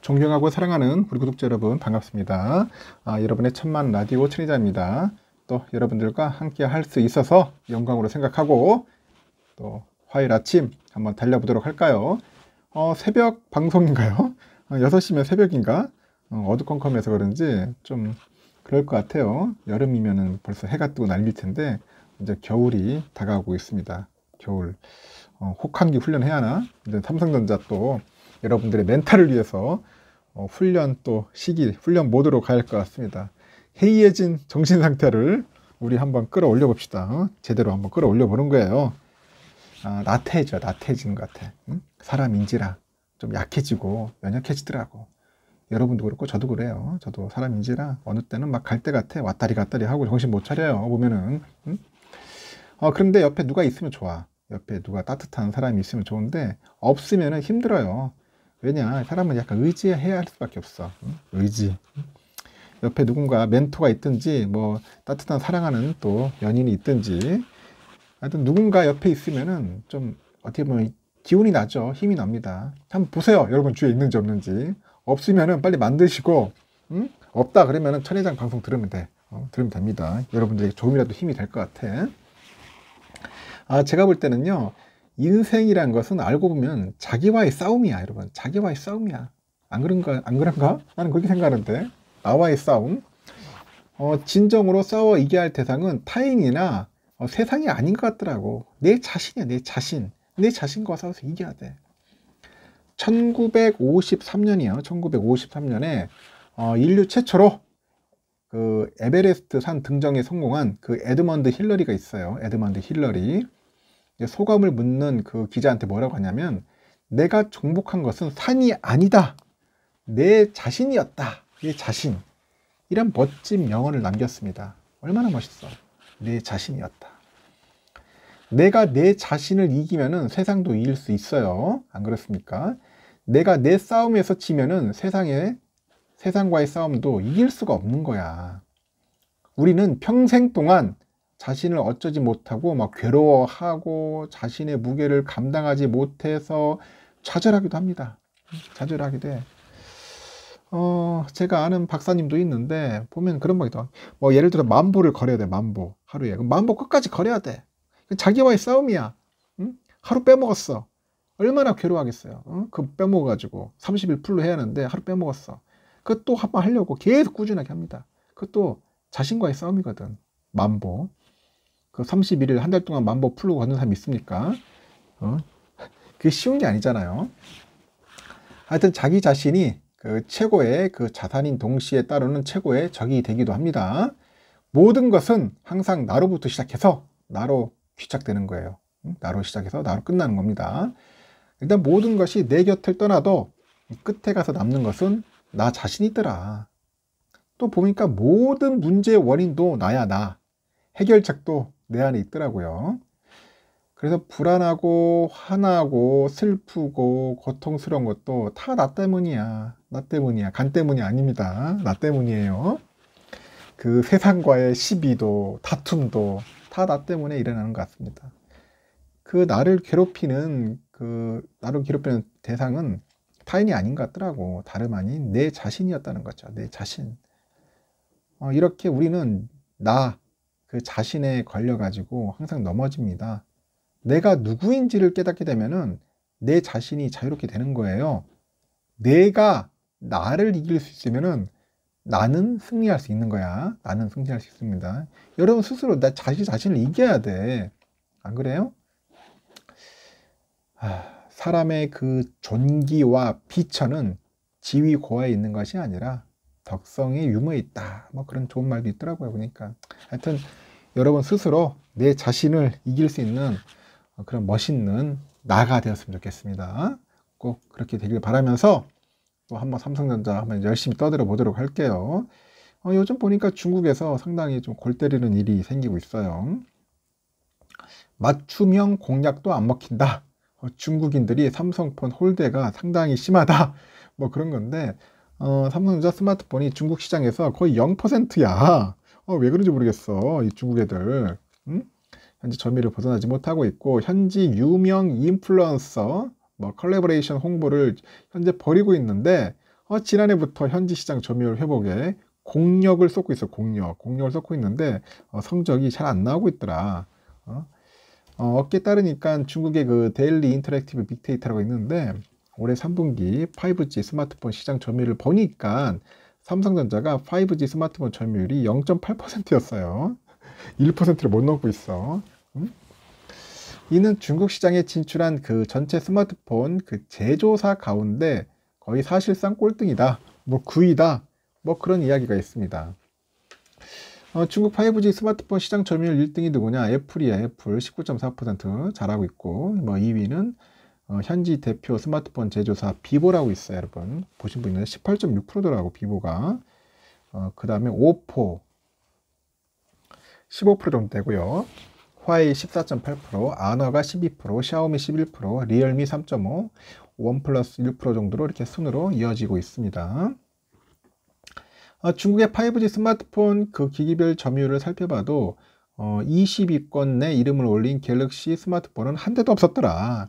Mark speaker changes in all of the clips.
Speaker 1: 존경하고 사랑하는 우리 구독자 여러분 반갑습니다. 여러분의 천만 라디오 천리자입니다. 또 여러분들과 함께 할 수 있어서 영광으로 생각하고 또 화요일 아침 한번 달려보도록 할까요? 새벽 방송인가요? 6시면 새벽인가? 어두컴컴해서 그런지 좀 그럴 것 같아요. 여름이면은 벌써 해가 뜨고 난릴 텐데 이제 겨울이 다가오고 있습니다. 겨울 혹한기 훈련해야 하나? 이제 삼성전자 또 여러분들의 멘탈을 위해서 훈련 또 시기, 훈련 모드로 가야 할 것 같습니다. 해이해진 정신 상태를 우리 한번 끌어올려 봅시다. 제대로 한번 끌어올려 보는 거예요. 나태해지는 것 같아. 응? 사람인지라 좀 약해지고 연약해지더라고. 여러분도 그렇고 저도 그래요. 저도 사람인지라 어느 때는 막 갈 때 같아. 왔다리 갔다리 하고 정신 못 차려요. 보면은. 응? 그런데 옆에 누가 있으면 좋아. 옆에 누가 따뜻한 사람이 있으면 좋은데 없으면 힘들어요. 왜냐, 사람은 약간 의지해야 할 수밖에 없어. 의지. 옆에 누군가 멘토가 있든지 뭐 따뜻한 사랑하는 또 연인이 있든지 하여튼 누군가 옆에 있으면은 좀 어떻게 보면 기운이 나죠. 힘이 납니다. 한번 보세요. 여러분 주위에 있는지 없는지. 없으면은 빨리 만드시고 없다 그러면은 천혜장 방송 들으면 돼. 들으면 됩니다. 여러분들에게 조금이라도 힘이 될 것 같아. 제가 볼 때는요, 인생이란 것은 알고 보면 자기와의 싸움이야, 여러분. 자기와의 싸움이야. 안 그런가? 나는 그렇게 생각하는데. 나와의 싸움. 진정으로 싸워 이겨야 할 대상은 타인이나 세상이 아닌 것 같더라고. 내 자신이야, 내 자신. 내 자신과 싸워서 이겨야 돼. 1953년이요. 1953년에 인류 최초로 그 에베레스트 산 등정에 성공한 그 에드먼드 힐러리가 있어요. 에드먼드 힐러리. 소감을 묻는 그 기자한테 뭐라고 하냐면, 내가 정복한 것은 산이 아니다. 내 자신이었다. 내 자신. 이런 멋진 명언을 남겼습니다. 얼마나 멋있어. 내 자신이었다. 내가 내 자신을 이기면은 세상도 이길 수 있어요. 안 그렇습니까? 내가 내 싸움에서 지면은 세상과의 싸움도 이길 수가 없는 거야. 우리는 평생 동안 자신을 어쩌지 못하고 막 괴로워하고 자신의 무게를 감당하지 못해서 좌절하기도 합니다. 좌절하게 돼. 제가 아는 박사님도 있는데 보면 그런 거 있다. 뭐 예를 들어 만보를 걸어야 돼. 만보 하루에. 그럼 만보 끝까지 걸어야 돼. 자기와의 싸움이야. 응? 하루 빼먹었어. 얼마나 괴로워하겠어요. 그 빼먹어가지고 30일 풀로 해야 하는데 하루 빼먹었어. 그것도 한번 하려고 계속 꾸준하게 합니다. 그것도 자신과의 싸움이거든. 만보. 그 31일 한 달 동안 만보 풀로 걷는 사람이 있습니까? 그게 쉬운 게 아니잖아요. 하여튼 자기 자신이 그 최고의 그 자산인 동시에 따르는 최고의 적이 되기도 합니다. 모든 것은 항상 나로부터 시작해서 나로 귀착되는 거예요. 나로 시작해서 나로 끝나는 겁니다. 일단 모든 것이 내 곁을 떠나도 끝에 가서 남는 것은 나 자신이더라. 또 보니까 모든 문제의 원인도 나야, 나. 해결책도 내 안에 있더라고요. 그래서 불안하고 화나고 슬프고 고통스러운 것도 다 나 때문이야. 나 때문이야. 간 때문이 아닙니다. 나 때문이에요. 그 세상과의 시비도 다툼도 다 나 때문에 일어나는 것 같습니다. 나를 괴롭히는 대상은 타인이 아닌 것 같더라고. 다름 아닌 내 자신이었다는 거죠. 내 자신. 이렇게 우리는 그 자신에 걸려가지고 항상 넘어집니다. 내가 누구인지를 깨닫게 되면은 내 자신이 자유롭게 되는 거예요. 내가 나를 이길 수 있으면은 나는 승리할 수 있는 거야. 나는 승리할 수 있습니다. 여러분 스스로 자신을 이겨야 돼. 안 그래요? 사람의 그 존귀와 비천은 지위 고하에 있는 것이 아니라 덕성의 유무에 있다. 뭐 그런 좋은 말도 있더라고요. 그러니까 하여튼 여러분 스스로 내 자신을 이길 수 있는 그런 멋있는 나가 되었으면 좋겠습니다. 꼭 그렇게 되길 바라면서 또 한번 삼성전자 한번 열심히 떠들어 보도록 할게요. 요즘 보니까 중국에서 상당히 좀 골 때리는 일이 생기고 있어요. 맞춤형 공략도 안 먹힌다. 중국인들이 삼성폰 홀대가 상당히 심하다. 뭐 그런 건데 삼성전자 스마트폰이 중국 시장에서 거의 0%야. 왜 그런지 모르겠어. 이 중국 애들. 현재 점유율을 벗어나지 못하고 있고, 현지 유명 인플루언서 뭐 컬래버레이션 홍보를 현재 벌이고 있는데 지난해부터 현지 시장 점유율 회복에 공력을 쏟고 있어. 공력을 쏟고 있는데 성적이 잘 안 나오고 있더라. 업계에 따르니까 중국의 그 데일리 인터랙티브 빅데이터라고 있는데 올해 3분기 5G 스마트폰 시장 점유율을 보니까 삼성전자가 5G 스마트폰 점유율이 0.8%였어요. 1%를 못 넘고 있어. 이는 중국 시장에 진출한 그 전체 스마트폰 그 제조사 가운데 거의 사실상 꼴등이다. 뭐 9위다. 뭐 그런 이야기가 있습니다. 중국 5G 스마트폰 시장 점유율 1등이 누구냐? 애플이야. 애플 19.4% 잘하고 있고, 뭐 2위는 현지 대표 스마트폰 제조사 비보라고 있어요, 여러분. 보신 분 있나요? 18.6%더라고 비보가. 그 다음에 오포 15% 정도 되고요. 화웨이 14.8%, 아너가 12%, 샤오미 11%, 리얼미 3.5, 원플러스 1% 정도로 이렇게 순으로 이어지고 있습니다. 중국의 5G 스마트폰 그 기기별 점유율을 살펴봐도 20위권 내 이름을 올린 갤럭시 스마트폰은 한 대도 없었더라.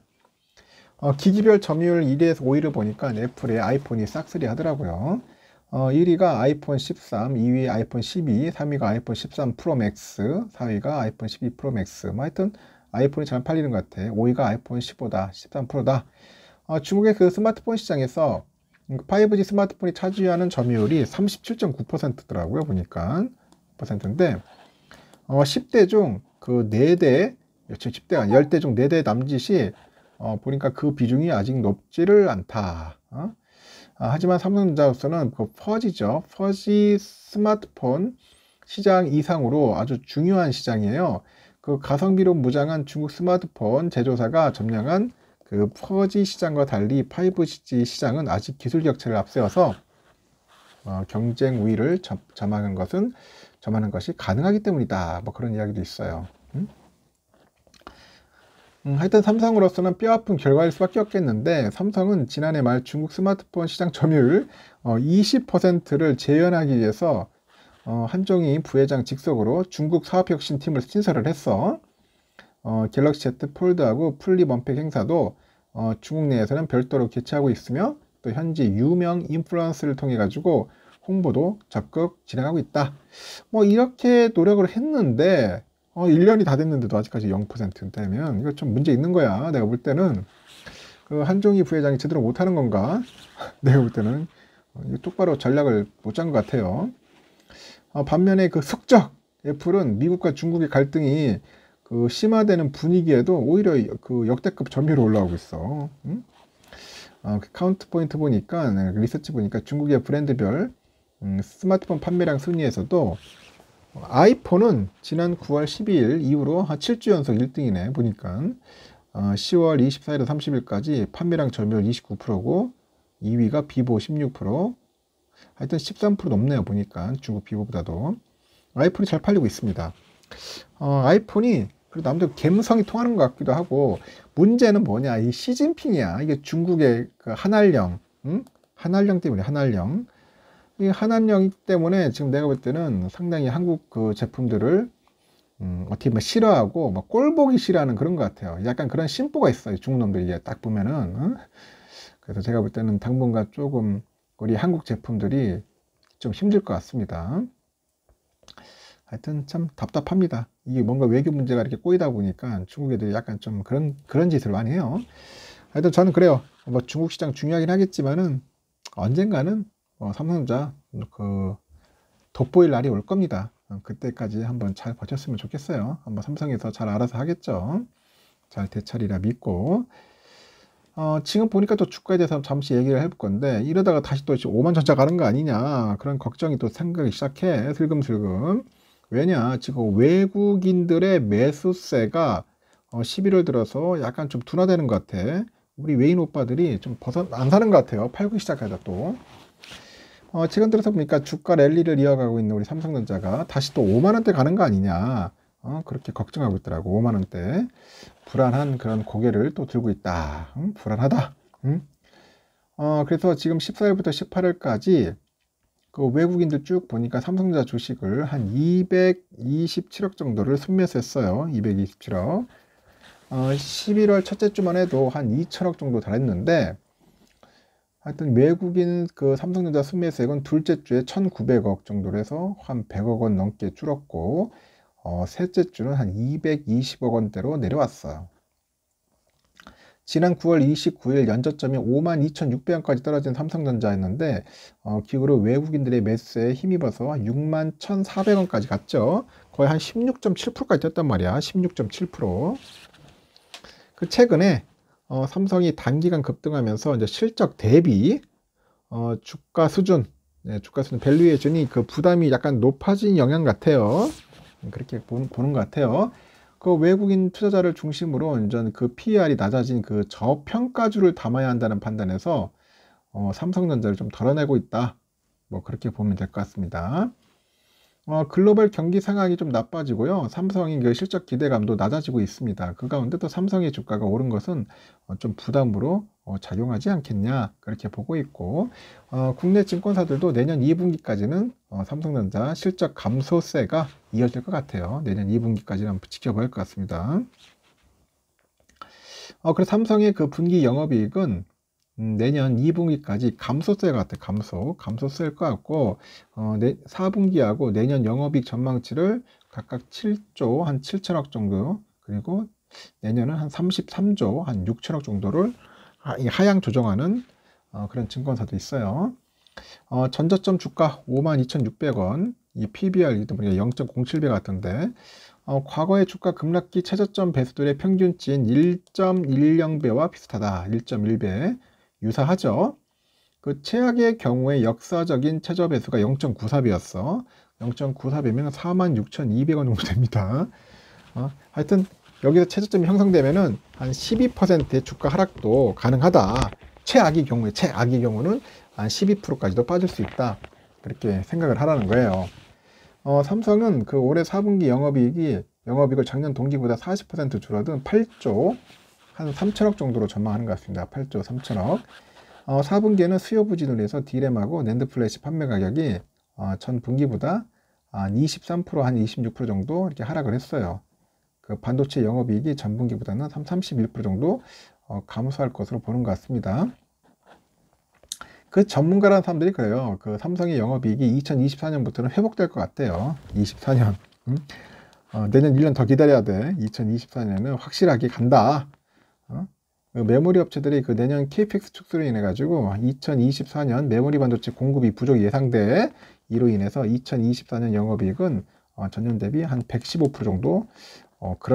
Speaker 1: 기기별 점유율 1위에서 5위를 보니까 애플의 아이폰이 싹쓸이 하더라고요. 1위가 아이폰 13, 2위 아이폰 12, 3위가 아이폰 13 프로 맥스, 4위가 아이폰 12 프로 맥스. 뭐 하여튼 아이폰이 잘 팔리는 것 같아. 5위가 아이폰 15다, 13 프로다. 중국의 그 스마트폰 시장에서 5G 스마트폰이 차지하는 점유율이 37.9%더라고요. 보니까 %인데 10대 중 그 4대, 10대가 10대 중 4대 남짓이 보니까 그 비중이 아직 높지를 않다. 하지만 삼성전자로서는 그 4G죠. 4G 스마트폰 시장 이상으로 아주 중요한 시장이에요. 그 가성비로 무장한 중국 스마트폰 제조사가 점령한 그 4G 시장과 달리 5G 시장은 아직 기술 격차를 앞세워서 경쟁 우위를 점하는 것이 가능하기 때문이다. 뭐 그런 이야기도 있어요. 하여튼 삼성으로서는 뼈아픈 결과일 수밖에 없겠는데 삼성은 지난해 말 중국 스마트폰 시장 점유율 20%를 재현하기 위해서 한종희 부회장 직속으로 중국 사업혁신팀을 신설을 했어. 갤럭시 Z 폴드하고 플립 언팩 행사도 중국 내에서는 별도로 개최하고 있으며 또 현지 유명 인플루언서를 통해 가지고 홍보도 적극 진행하고 있다. 뭐 이렇게 노력을 했는데 1년이 다 됐는데도 아직까지 0%대면 이거 좀 문제 있는 거야. 내가 볼 때는 그 한종희 부회장이 제대로 못하는 건가? 내가 볼 때는 똑바로 전략을 못 짠 것 같아요. 반면에 그 숙적 애플은 미국과 중국의 갈등이 그 심화되는 분위기에도 오히려 그 역대급 점유율이 올라오고 있어. 그 카운트 포인트 보니까 리서치 보니까 중국의 브랜드별 스마트폰 판매량 순위에서도 아이폰은 지난 9월 12일 이후로 한 7주 연속 1등이네 보니까 10월 24일에서 30일까지 판매량 점유율 29%고 2위가 비보 16%, 하여튼 13% 넘네요 보니까 중국 비보보다도. 아이폰이 잘 팔리고 있습니다. 아이폰이 그리고 남들 감성이 통하는 것 같기도 하고, 문제는 뭐냐, 이 시진핑이야. 이게 중국의 그 한알령, 한알령 때문에 한알령. 이 한알령 때문에 지금 내가 볼 때는 상당히 한국 그 제품들을 어떻게 보면 싫어하고 뭐 꼴보기 싫어하는 그런 것 같아요. 약간 그런 심보가 있어요. 중국 놈들이 딱 보면은. 그래서 제가 볼 때는 당분간 조금 우리 한국 제품들이 좀 힘들 것 같습니다. 하여튼 참 답답합니다. 이게 뭔가 외교 문제가 이렇게 꼬이다 보니까 중국 애들이 약간 좀 그런 짓을 많이 해요. 하여튼 저는 그래요. 뭐 중국 시장 중요하긴 하겠지만은 언젠가는 삼성전자 그 돋보일 날이 올 겁니다. 그때까지 한번 잘 버텼으면 좋겠어요. 한번 삼성에서 잘 알아서 하겠죠. 잘 되차리라 믿고. 지금 보니까 또 주가에 대해서 잠시 얘기를 해볼 건데, 이러다가 다시 또 5만 전자 가는 거 아니냐, 그런 걱정이 또 생기기 시작해. 슬금슬금. 왜냐, 지금 외국인들의 매수세가 11월 들어서 약간 좀 둔화되는 것 같아. 우리 외인 오빠들이 좀 안 사는 것 같아요. 팔고 시작하다 또. 최근 들어서 보니까 주가 랠리를 이어가고 있는 우리 삼성전자가 다시 또 5만원대 가는 거 아니냐, 그렇게 걱정하고 있더라고. 5만원대 불안한 그런 고개를 또 들고 있다. 불안하다. 그래서 지금 14일부터 18일까지 그 외국인들 쭉 보니까 삼성전자 주식을 한 227억 정도를 순매수했어요. 227억. 11월 첫째 주만 해도 한 2천억 정도 달했는데, 하여튼 외국인 그 삼성전자 순매수액은 둘째 주에 1,900억 정도로 해서 한 100억 원 넘게 줄었고, 셋째 주는 한 220억 원대로 내려왔어요. 지난 9월 29일 연저점이 52,600원까지 떨어진 삼성전자였는데, 기후로 외국인들의 매수에 힘입어서 61,400원까지 갔죠. 거의 한 16.7%까지 뛰었단 말이야. 16.7%. 그 최근에 삼성이 단기간 급등하면서 이제 실적 대비 주가 수준, 주가 수준 밸류에이션이 그 부담이 약간 높아진 영향 같아요. 그렇게 보는 것 같아요. 그 외국인 투자자를 중심으로 이제 그 PER이 낮아진 그 저평가주를 담아야 한다는 판단에서 삼성전자를 좀 덜어내고 있다. 뭐 그렇게 보면 될 것 같습니다. 글로벌 경기 상황이 좀 나빠지고요. 삼성의 그 실적 기대감도 낮아지고 있습니다. 그 가운데 또 삼성의 주가가 오른 것은 좀 부담으로 작용하지 않겠냐 그렇게 보고 있고, 국내 증권사들도 내년 2분기까지는 삼성전자 실적 감소세가 이어질 것 같아요. 내년 2분기까지는 한번 지켜봐야 할 것 같습니다. 그래서 삼성의 그 분기 영업이익은 내년 2분기까지 감소세 같아. 감소세일 것 같고, 4분기하고 내년 영업이익 전망치를 각각 7조 한 7천억 정도, 그리고 내년은 한 33조 한 6천억 정도를 하향 조정하는 그런 증권사도 있어요. 전저점 주가 52,600원, 이 PBR 0.07배 같은데, 과거의 주가 급락기 최저점 배수들의 평균치인 1.10배와 비슷하다. 1.1배. 유사하죠. 그 최악의 경우에 역사적인 최저 배수가 0.94배였어. 0.94배면 46,200원 정도 됩니다. 하여튼 여기서 최저점이 형성되면은 한 12%의 주가 하락도 가능하다. 최악의 경우는 한 12%까지도 빠질 수 있다. 그렇게 생각을 하라는 거예요. 삼성은 그 올해 4분기 영업이익을 작년 동기보다 40% 줄어든 8조 한 3천억 정도로 전망하는 것 같습니다. 8조 3천억. 4분기에는 수요 부진을 해서 D램하고 낸드 플래시 판매 가격이 전 분기보다 한 23%, 한 26% 정도 이렇게 하락을 했어요. 그 반도체 영업이익이 전 분기보다는 31% 정도 감소할 것으로 보는 것 같습니다. 그 전문가라는 사람들이 그래요. 그 삼성의 영업이익이 2024년부터는 회복될 것 같아요. 24년. 내년 1년 더 기다려야 돼. 2024년에는 확실하게 간다. 그 메모리 업체들이 그 내년 KPX 축소로 인해 가지고 2024년 메모리 반도체 공급이 부족 예상돼. 이로 인해서 2024년 영업이익은 전년 대비 한 115% 정도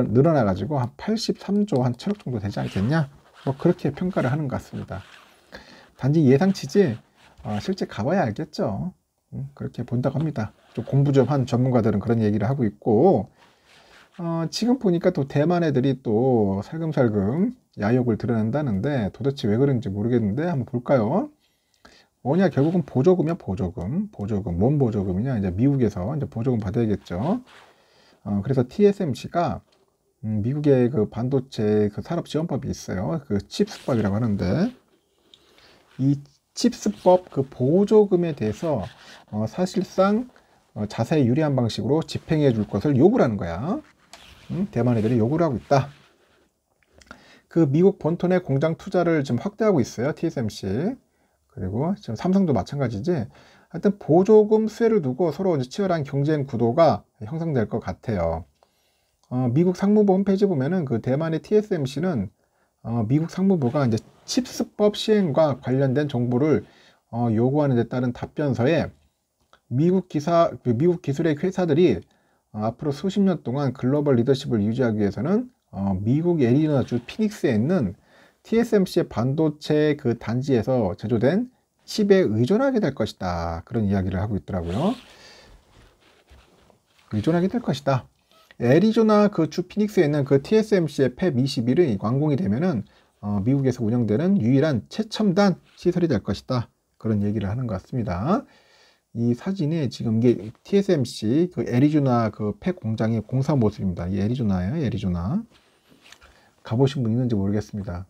Speaker 1: 늘어나 가지고 한 83조 한 1천억 정도 되지 않겠냐? 뭐 그렇게 평가를 하는 것 같습니다. 단지 예상치지 실제 가봐야 알겠죠. 그렇게 본다고 합니다. 좀 공부 좀 한 전문가들은 그런 얘기를 하고 있고, 지금 보니까 또 대만 애들이 또 살금살금 야욕을 드러낸다는데 도대체 왜 그런지 모르겠는데 한번 볼까요? 뭐냐, 결국은 보조금이야. 보조금. 뭔 보조금이냐, 이제 미국에서 이제 보조금 받아야겠죠. 그래서 TSMC가 미국의 그 반도체 그 산업 지원법이 있어요. 그 칩스법이라고 하는데, 이 칩스법 그 보조금에 대해서 사실상 자세히 유리한 방식으로 집행해 줄 것을 요구를 하는 거야. 대만 애들이 요구를 하고 있다. 그 미국 본토 내 공장 투자를 지금 확대하고 있어요. TSMC. 그리고 지금 삼성도 마찬가지지. 하여튼 보조금 수혜를 두고 서로 이제 치열한 경쟁 구도가 형성될 것 같아요. 미국 상무부 홈페이지 보면은 그 대만의 TSMC는 미국 상무부가 이제 칩스법 시행과 관련된 정보를 요구하는 데 따른 답변서에 미국 기술의 회사들이 앞으로 수십 년 동안 글로벌 리더십을 유지하기 위해서는 미국 애리조나주 피닉스에 있는 TSMC의 반도체 그 단지에서 제조된 칩에 의존하게 될 것이다. 그런 이야기를 하고 있더라고요. 의존하게 될 것이다. 애리조나 그 주 피닉스에 있는 그 TSMC의 팹 21이 완공이 되면은 미국에서 운영되는 유일한 최첨단 시설이 될 것이다. 그런 얘기를 하는 것 같습니다. 이 사진이 지금 이게 TSMC 그 애리조나 그 팹 공장의 공사 모습입니다. 이 애리조나예요, 애리조나. 가보신 분 있는지 모르겠습니다.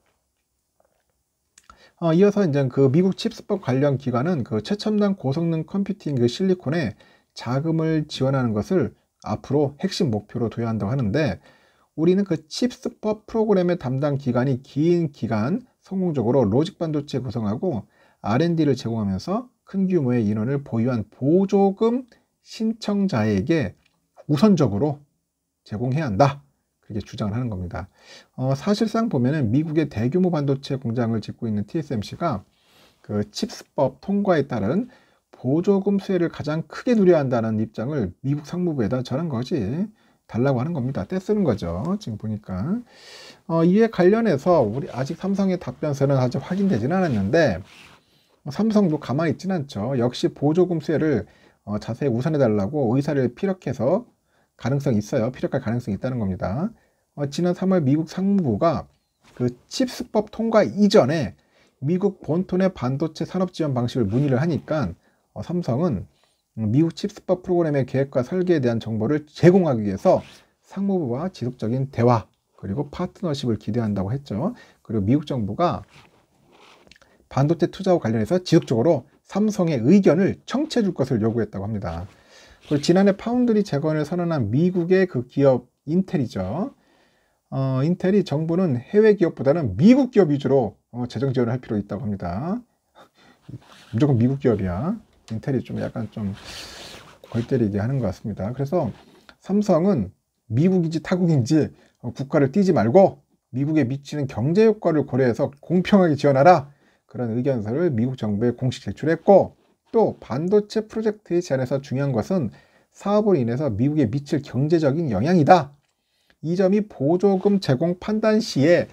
Speaker 1: 이어서 이제 그 미국 칩스법 관련 기관은 그 최첨단 고성능 컴퓨팅 그 실리콘에 자금을 지원하는 것을 앞으로 핵심 목표로 둬야 한다고 하는데, 우리는 그 칩스법 프로그램의 담당 기간이 긴 기간 성공적으로 로직 반도체 구성하고 R&D를 제공하면서 큰 규모의 인원을 보유한 보조금 신청자에게 우선적으로 제공해야 한다. 그렇게 주장을 하는 겁니다. 사실상 보면은 미국의 대규모 반도체 공장을 짓고 있는 TSMC가 그 칩스법 통과에 따른 보조금 수혜를 가장 크게 누려야 한다는 입장을 미국 상무부에다 전한 거지. 달라고 하는 겁니다. 떼쓰는 거죠. 지금 보니까. 이에 관련해서 우리 아직 삼성의 답변서는 아직 확인되지는 않았는데 삼성도 가만히 있지는 않죠. 역시 보조금 수혜를 자세히 우선해 달라고 의사를 피력해서 가능성이 있어요. 피력할 가능성이 있다는 겁니다. 지난 3월 미국 상무부가 그 칩스법 통과 이전에 미국 본토의 반도체 산업 지원 방식을 문의를 하니까 삼성은 미국 칩스법 프로그램의 계획과 설계에 대한 정보를 제공하기 위해서 상무부와 지속적인 대화 그리고 파트너십을 기대한다고 했죠. 그리고 미국 정부가 반도체 투자와 관련해서 지속적으로 삼성의 의견을 청취해 줄 것을 요구했다고 합니다. 그리고 지난해 파운드리 재건을 선언한 미국의 그 기업 인텔이죠. 인텔이 정부는 해외 기업보다는 미국 기업 위주로 재정 지원을 할 필요가 있다고 합니다. 무조건 미국 기업이야. 인텔이 좀 약간 좀 골 때리게 하는 것 같습니다. 그래서 삼성은 미국인지 타국인지 국가를 띄지 말고 미국에 미치는 경제 효과를 고려해서 공평하게 지원하라. 그런 의견서를 미국 정부에 공식 제출했고 또 반도체 프로젝트의 제안에서 중요한 것은 사업으로 인해서 미국에 미칠 경제적인 영향이다. 이 점이 보조금 제공 판단 시에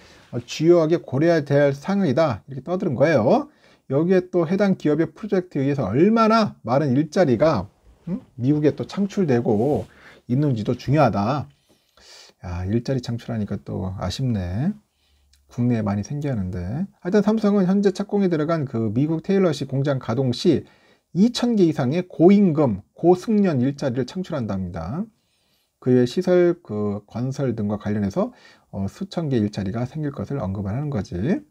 Speaker 1: 주요하게 고려해야 될 사항이다. 이렇게 떠드는 거예요. 여기에 또 해당 기업의 프로젝트에 의해서 얼마나 많은 일자리가 미국에 또 창출되고 있는지도 중요하다. 야, 일자리 창출하니까 또 아쉽네. 국내에 많이 생겨야하는데. 하여튼 삼성은 현재 착공에 들어간 그 미국 테일러시 공장 가동 시 2,000개 이상의 고임금, 고승련 일자리를 창출한답니다. 그의 시설 그 건설 등과 관련해서 수천 개 일자리가 생길 것을 언급을 하는 거지.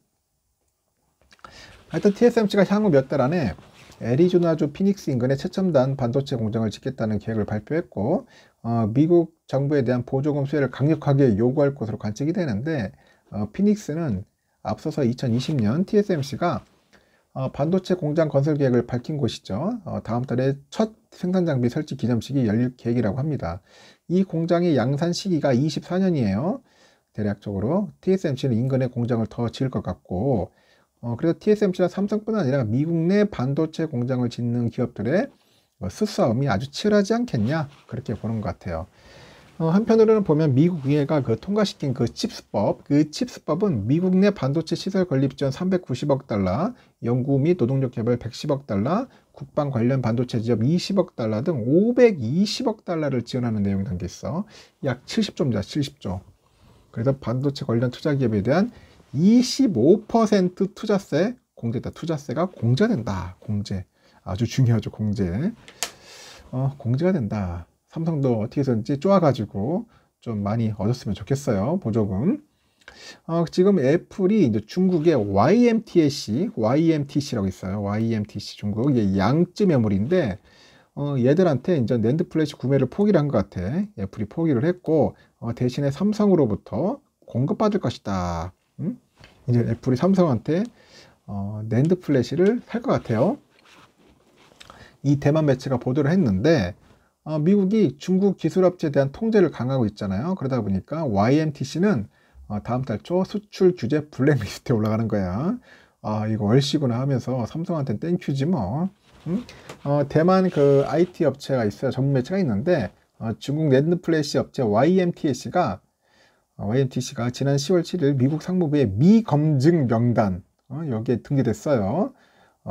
Speaker 1: 하여튼 TSMC가 향후 몇 달 안에 애리조나주 피닉스 인근에 최첨단 반도체 공장을 짓겠다는 계획을 발표했고 미국 정부에 대한 보조금 수혜를 강력하게 요구할 것으로 관측이 되는데 피닉스는 앞서서 2020년 TSMC가 반도체 공장 건설 계획을 밝힌 곳이죠. 다음 달에 첫 생산 장비 설치 기념식이 열릴 계획이라고 합니다. 이 공장의 양산 시기가 24년이에요. 대략적으로 TSMC는 인근에 공장을 더 지을 것 같고 그래서 TSMC나 삼성뿐 아니라 미국 내 반도체 공장을 짓는 기업들의 수싸움이 아주 치열하지 않겠냐 그렇게 보는 것 같아요. 한편으로는 보면 미국 의회가 그 통과시킨 그 칩스법은 미국 내 반도체 시설 건립 지원 390억 달러, 연구 및 노동력 개발 110억 달러, 국방 관련 반도체 지원 20억 달러 등 520억 달러를 지원하는 내용이 담겨 있어. 약 70조입니다. 70조. 그래서 반도체 관련 투자 기업에 대한 25% 투자세 공제다. 투자세가 공제된다. 공제. 아주 중요하죠. 공제. 공제가 된다. 삼성도 어떻게 해서든지 쪼아가지고 좀 많이 얻었으면 좋겠어요. 보조금. 지금 애플이 이제 중국의 YMTC라고 있어요. YMTC 중국. 이게 양쯔 메모리인데, 얘들한테 이제 낸드 플래시 구매를 포기를 한 것 같아. 애플이 포기를 했고, 대신에 삼성으로부터 공급받을 것이다. 이제 애플이 삼성한테 낸드 플래시를 살 것 같아요. 이 대만 매체가 보도를 했는데, 미국이 중국 기술업체에 대한 통제를 강화하고 있잖아요. 그러다 보니까 YMTC는 다음 달 초 수출 규제 블랙리스트에 올라가는 거야. 이거 얼씨구나 하면서 삼성한테는 땡큐지 뭐. 대만 그 IT 업체가 있어요. 전문 매체가 있는데 중국 낸드 플래시 업체 YMTC가 지난 10월 7일 미국 상무부의 미검증 명단 여기에 등재됐어요.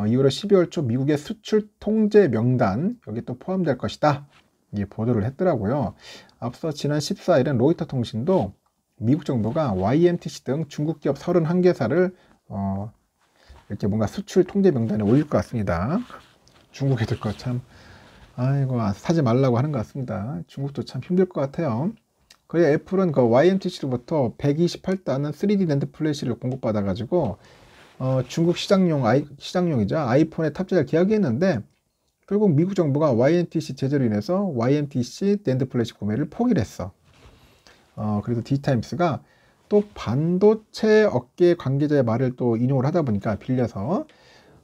Speaker 1: 이후로 12월 초 미국의 수출 통제 명단 여기에 또 포함될 것이다. 이게 보도를 했더라고요. 앞서 지난 14일은 로이터 통신도 미국 정부가 YMTC 등 중국 기업 31개사를 이렇게 뭔가 수출 통제 명단에 올릴 것 같습니다. 중국 애들 거 참 아이고 사지 말라고 하는 것 같습니다. 중국도 참 힘들 것 같아요. 그래 애플은 그 YMTC로부터 128단은 3D 낸드 플래시를 공급받아 가지고 중국 시장용이자 아이폰에 탑재할 계약이 했는데 결국 미국 정부가 YMTC 제재로 인해서 YMTC 낸드 플래시 구매를 포기를 했어. 그래서 디타임스가 또 반도체 업계 관계자의 말을 또 인용을 하다 보니까 빌려서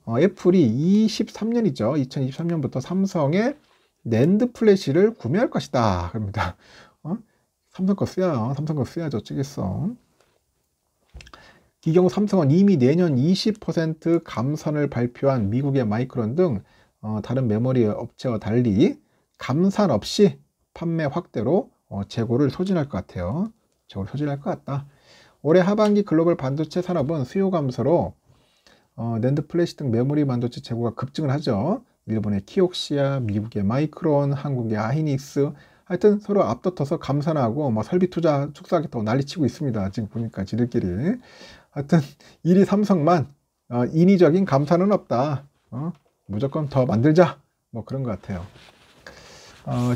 Speaker 1: 애플이 23년이죠. 2023년부터 삼성의 낸드 플래시를 구매할 것이다. 그럽니다. 삼성 거 써요. 삼성 거 써야죠. 어쩌겠어. 이 경우 삼성은 이미 내년 20% 감산을 발표한 미국의 마이크론 등 다른 메모리 업체와 달리 감산 없이 판매 확대로 재고를 소진할 것 같아요. 재고를 소진할 것 같다. 올해 하반기 글로벌 반도체 산업은 수요 감소로 낸드 플래시 등 메모리 반도체 재고가 급증을 하죠. 일본의 키옥시아, 미국의 마이크론, 한국의 하이닉스, 하여튼 서로 앞다퉈서 감산하고 뭐 설비 투자 축소하겠다고 난리치고 있습니다. 지금 보니까 지들끼리. 하여튼 일이 삼성만 인위적인 감산은 없다. 무조건 더 만들자. 뭐 그런 것 같아요.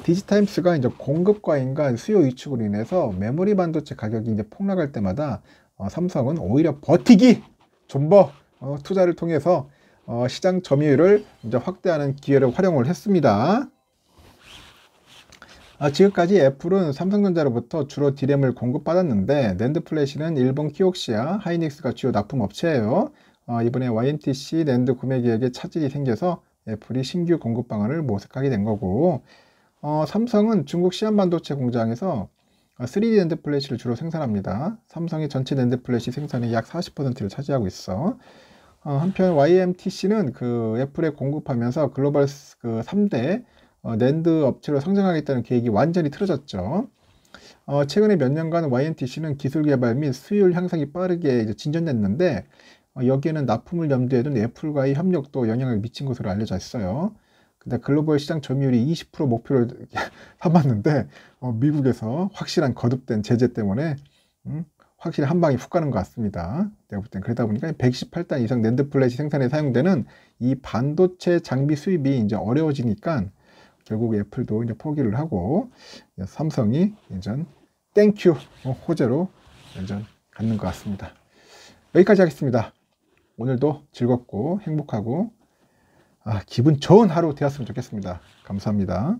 Speaker 1: 디지타임스가 이제 공급 과잉과 수요 위축으로 인해서 메모리 반도체 가격이 이제 폭락할 때마다 삼성은 오히려 버티기 존버 투자를 통해서 시장 점유율을 이제 확대하는 기회를 활용을 했습니다. 지금까지 애플은 삼성전자로부터 주로 D램을 공급받았는데 낸드 플래시는 일본 키옥시아, 하이닉스가 주요 납품 업체예요. 이번에 YMTC 낸드 구매 계획에 차질이 생겨서 애플이 신규 공급 방안을 모색하게 된 거고, 삼성은 중국 시안 반도체 공장에서 3D 낸드 플래시를 주로 생산합니다. 삼성이 전체 낸드 플래시 생산의 약 40%를 차지하고 있어. 한편 YMTC는 그 애플에 공급하면서 글로벌 그 3대 낸드 업체로 성장하겠다는 계획이 완전히 틀어졌죠. 최근에 몇 년간 YMTC는 기술 개발 및 수율 향상이 빠르게 이제 진전됐는데 여기에는 납품을 염두에 둔 애플과의 협력도 영향을 미친 것으로 알려져 있어요. 근데 글로벌 시장 점유율이 20% 목표를 삼았는데 미국에서 확실한 거듭된 제재 때문에 확실히 한 방에 훅 가는 것 같습니다. 내가 볼 땐 그러다 보니까 128단 이상 낸드 플래시 생산에 사용되는 이 반도체 장비 수입이 이제 어려워지니까 결국 애플도 이제 포기를 하고 삼성이 이제 땡큐 호재로 이제 갖는 것 같습니다. 여기까지 하겠습니다. 오늘도 즐겁고 행복하고 기분 좋은 하루 되었으면 좋겠습니다. 감사합니다.